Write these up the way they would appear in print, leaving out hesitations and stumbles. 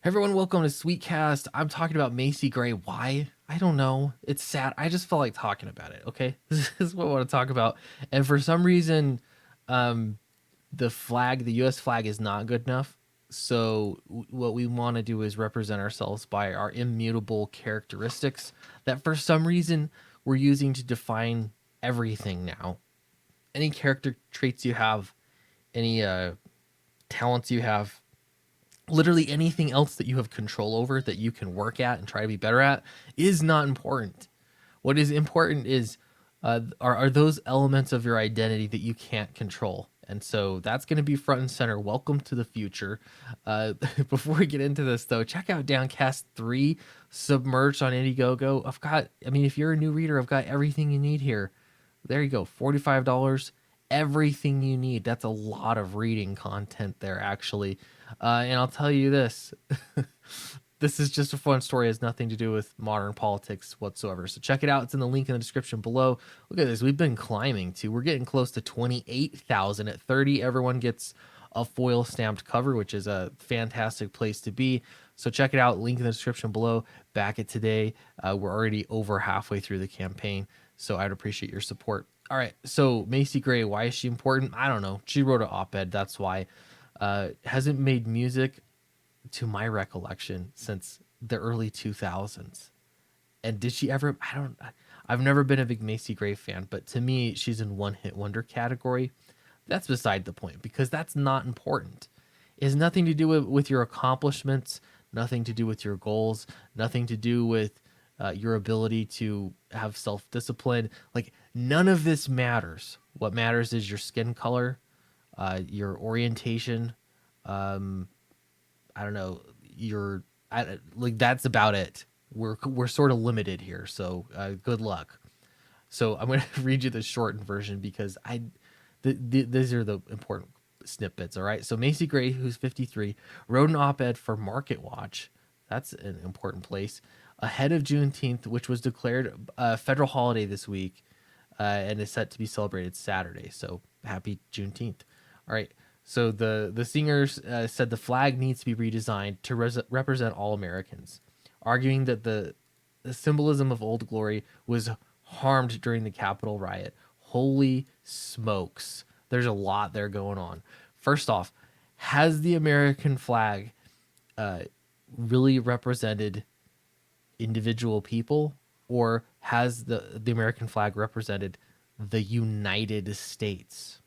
Everyone, welcome to Sweetcast. I'm talking about Macy Gray. Why? I don't know. It's sad. I just felt like talking about it. Okay, this is what I want to talk about. And for some reason, um, the U.S. flag, is not good enough. So what we want to do is represent ourselves by our immutable characteristics that, for some reason, we're using to define everything now. Any character traits you have, any talents you have, literally anything else that you have control over that you can work at and try to be better at is not important. What is important is are those elements of your identity that you can't control. And so that's going to be front and center. Welcome to the future. Before we get into this, though, check out Downcast 3 Submerged on Indiegogo. If you're a new reader, I've got everything you need here. There you go, $45, everything you need. That's a lot of reading content there, actually. And I'll tell you this. This is just a fun story. It has nothing to do with modern politics whatsoever. So check it out. It's in the link in the description below. Look at this. We've been climbing too. We're getting close to 28,000. At 30, everyone gets a foil stamped cover, which is a fantastic place to be. So check it out. Link in the description below. Back it today. We're already over halfway through the campaign. So I'd appreciate your support. All right. So Macy Gray, why is she important? I don't know. She wrote an op-ed. That's why. Hasn't made music, to my recollection, since the early 2000s. And did she ever? I've never been a big Macy Gray fan, but to me, she's in one hit wonder category. That's beside the point because that's not important. It has nothing to do with your accomplishments, nothing to do with your goals, nothing to do with your ability to have self-discipline. Like, none of this matters. What matters is your skin color, your orientation, I don't know, that's about it. We're sort of limited here, so good luck. So I'm going to read you the shortened version because these are the important snippets. All right. So Macy Gray, who's 53, wrote an op-ed for Market Watch. That's an important place. Ahead of Juneteenth, which was declared a federal holiday this week, and is set to be celebrated Saturday. So happy Juneteenth. All right. So the singers said the flag needs to be redesigned to represent all Americans, arguing that the symbolism of Old Glory was harmed during the Capitol riot. Holy smokes. There's a lot there going on. First off, has the American flag really represented individual people, or has the American flag represented the United States?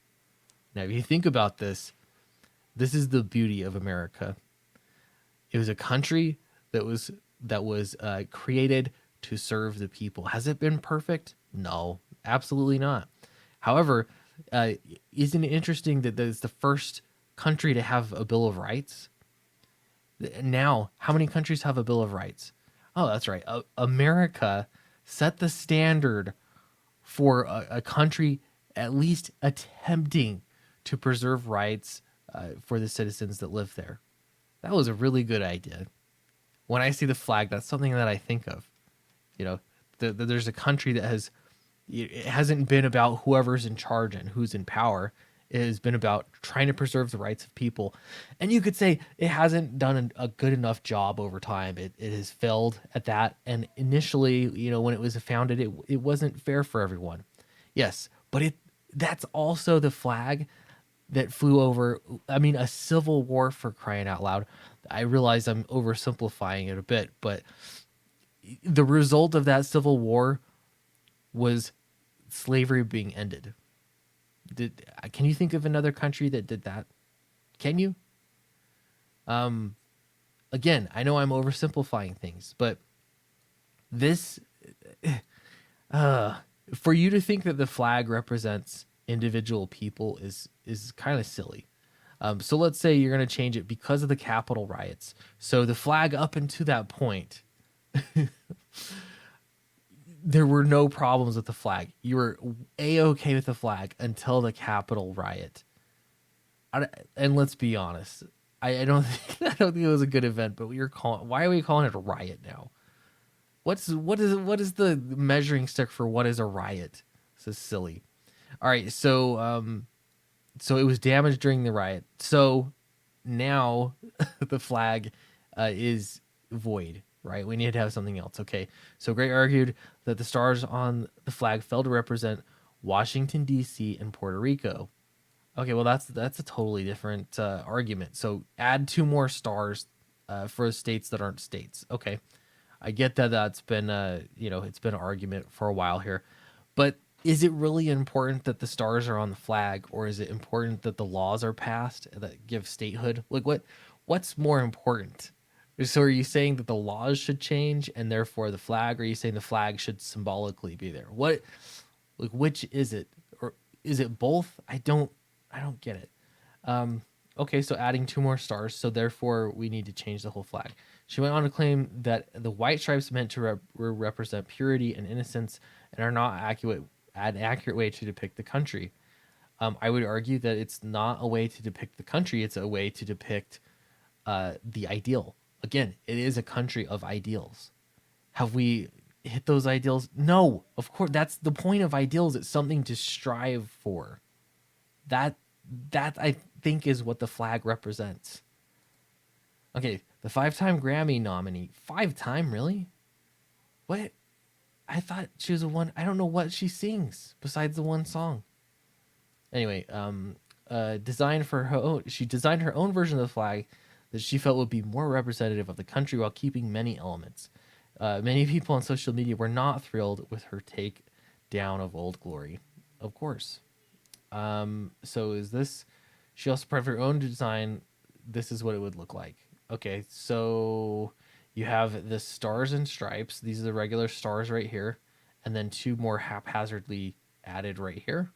Now, if you think about this, this is the beauty of America. It was a country that was created to serve the people. Has it been perfect? No, absolutely not. However, isn't it interesting that it's the first country to have a Bill of Rights? Now, how many countries have a Bill of Rights? Oh, that's right. America set the standard for a country at least attempting to preserve rights for the citizens that live there. That was a really good idea. When I see the flag, that's something that I think of. You know, there's a country that it hasn't been about whoever's in charge and who's in power. It has been about trying to preserve the rights of people. And you could say it hasn't done a good enough job over time. It has failed at that. And initially, when it was founded, it wasn't fair for everyone. Yes, but that's also the flag that flew over, a civil war, for crying out loud. I realize I'm oversimplifying it a bit, but the result of that civil war was slavery being ended. Can you think of another country that did that? Can you? Again, I know I'm oversimplifying things, but this, for you to think that the flag represents individual people is kind of silly. So let's say you're going to change it because of the Capitol riots. So the flag up until that point, there were no problems with the flag. You were A-okay with the flag until the Capitol riot. And let's be honest, I don't think it was a good event. But why are we calling it a riot now? What is the measuring stick for what is a riot? This is silly. All right, so it was damaged during the riot. So now the flag is void, right? We need to have something else. Okay. So Gray argued that the stars on the flag failed to represent Washington, D.C. and Puerto Rico. Okay, well that's a totally different argument. So add two more stars for states that aren't states. Okay, I get that that's been it's been an argument for a while here, but is it really important that the stars are on the flag, or is it important that the laws are passed that give statehood? Like what's more important? So are you saying that the laws should change and therefore the flag, or are you saying the flag should symbolically be there? What, like, which is it, or is it both? I don't get it. Okay, so adding two more stars, so therefore we need to change the whole flag. She went on to claim that the white stripes meant to represent purity and innocence and are not an accurate way to depict the country. I would argue that it's not a way to depict the country; it's a way to depict the ideal. Again, it is a country of ideals. Have we hit those ideals? No, of course. That's the point of ideals. It's something to strive for. That that I think is what the flag represents. Okay, the 5-time Grammy nominee. 5-time, really? What? I thought she was a one. I don't know what she sings besides the one song. Anyway, designed for her own, she designed her own version of the flag that she felt would be more representative of the country while keeping many elements. Many people on social media were not thrilled with her take down of Old Glory. Of course. So is this? She also provided her own design. This is what it would look like. Okay, so you have the stars and stripes. These are the regular stars right here, and then two more haphazardly added right here,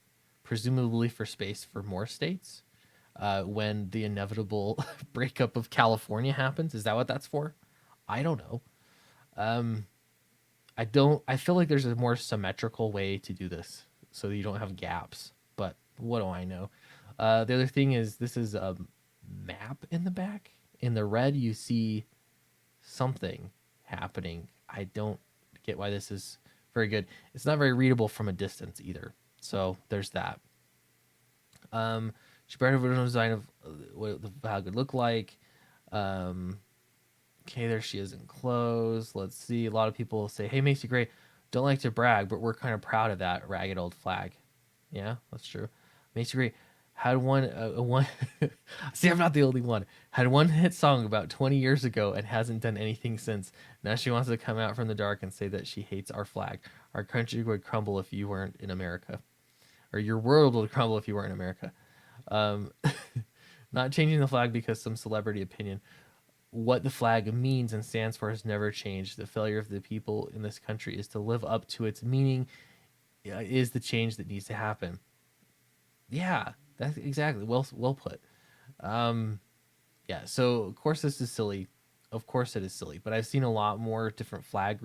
presumably for space for more states. When the inevitable breakup of California happens, is that what that's for? I don't know. I don't. I feel like there's a more symmetrical way to do this, so you don't have gaps. But what do I know? The other thing is this is a map in the back. In the red, you see something happening. I don't get why this is very good. It's not very readable from a distance either. So there's that. She brought over a design of what the flag would look like. Okay, there she is in clothes. Let's see. A lot of people say, "Hey, Macy Gray, don't like to brag, but we're kind of proud of that ragged old flag." Yeah, that's true. Macy Gray had one. See, I'm not the only one. Had one hit song about 20 years ago and hasn't done anything since. Now she wants to come out from the dark and say that she hates our flag. Our country would crumble if you weren't in America, or your world would crumble if you weren't in America. Um, Not changing the flag because some celebrity opinion. What the flag means and stands for has never changed. The failure of the people in this country is to live up to its meaning. Is the change that needs to happen. Yeah, that's exactly well put. Yeah, so of course this is silly. Of course it is silly, but I've seen a lot more different flag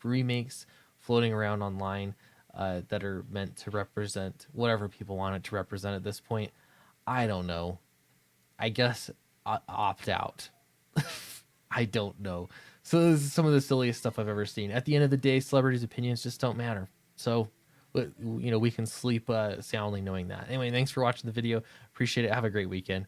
remakes floating around online that are meant to represent whatever people want it to represent at this point. I don't know. I guess opt out. I don't know. So this is some of the silliest stuff I've ever seen. At the end of the day, celebrities' opinions just don't matter. So, we can sleep soundly knowing that. Anyway, thanks for watching the video. Appreciate it. Have a great weekend.